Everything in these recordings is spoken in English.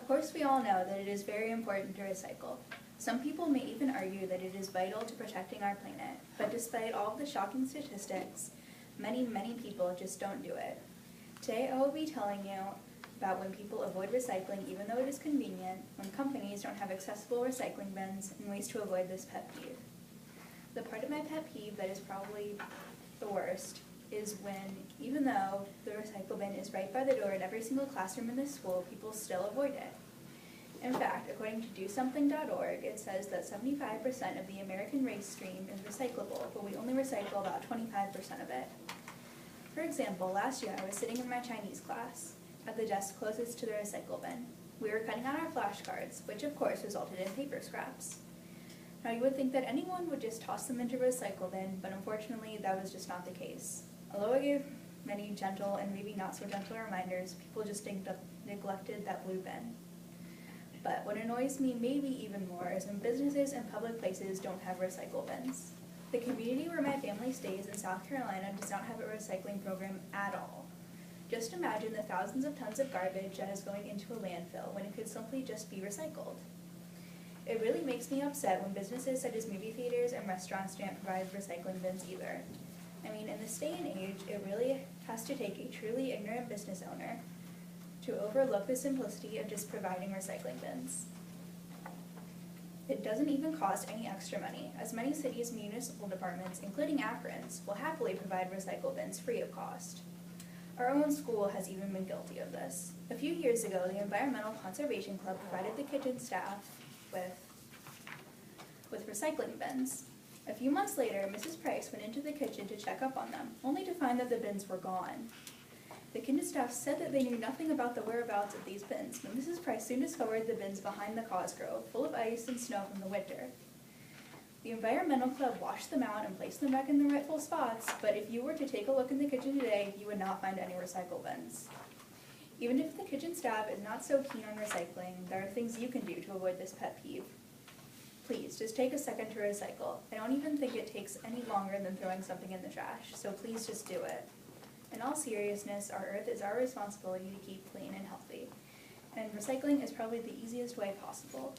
Of course, we all know that it is very important to recycle. Some people may even argue that it is vital to protecting our planet, but despite all of the shocking statistics, many people just don't do it. Today I will be telling you about when people avoid recycling even though it is convenient, when companies don't have accessible recycling bins, and ways to avoid this pet peeve. The part of my pet peeve that is probably the worst is when, even though the recycle bin is right by the door in every single classroom in this school, people still avoid it. In fact, according to DoSomething.org, it says that 75% of the American waste stream is recyclable, but we only recycle about 25% of it. For example, last year I was sitting in my Chinese class at the desk closest to the recycle bin. We were cutting out our flashcards, which of course resulted in paper scraps. Now you would think that anyone would just toss them into a recycle bin, but unfortunately that was just not the case. Although I gave many gentle and maybe not so gentle reminders, people just neglected that blue bin. But what annoys me maybe even more is when businesses and public places don't have recycle bins. The community where my family stays in South Carolina does not have a recycling program at all. Just imagine the thousands of tons of garbage that is going into a landfill when it could simply just be recycled. It really makes me upset when businesses such as movie theaters and restaurants don't provide recycling bins either. I mean, in this day and age, it really has to take a truly ignorant business owner to overlook the simplicity of just providing recycling bins. It doesn't even cost any extra money, as many cities' municipal departments, including Akron's, will happily provide recycle bins free of cost. Our own school has even been guilty of this. A few years ago, the Environmental Conservation Club provided the kitchen staff with recycling bins. A few months later, Mrs. Price went into the kitchen to check up on them, only to find that the bins were gone. The kitchen staff said that they knew nothing about the whereabouts of these bins, but Mrs. Price soon discovered the bins behind the Cosgrove, full of ice and snow from the winter. The Environmental Club washed them out and placed them back in the rightful spots, but if you were to take a look in the kitchen today, you would not find any recycle bins. Even if the kitchen staff is not so keen on recycling, there are things you can do to avoid this pet peeve. Please, just take a second to recycle. I don't even think it takes any longer than throwing something in the trash, so please just do it. In all seriousness, our Earth is our responsibility to keep clean and healthy, and recycling is probably the easiest way possible.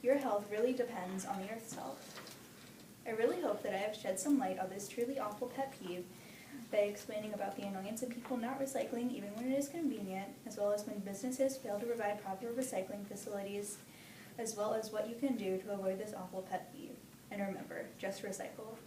Your health really depends on the Earth's health. I really hope that I have shed some light on this truly awful pet peeve by explaining about the annoyance of people not recycling even when it is convenient, as well as when businesses fail to provide proper recycling facilities, as well as what you can do to avoid this awful pet peeve. And remember, just recycle.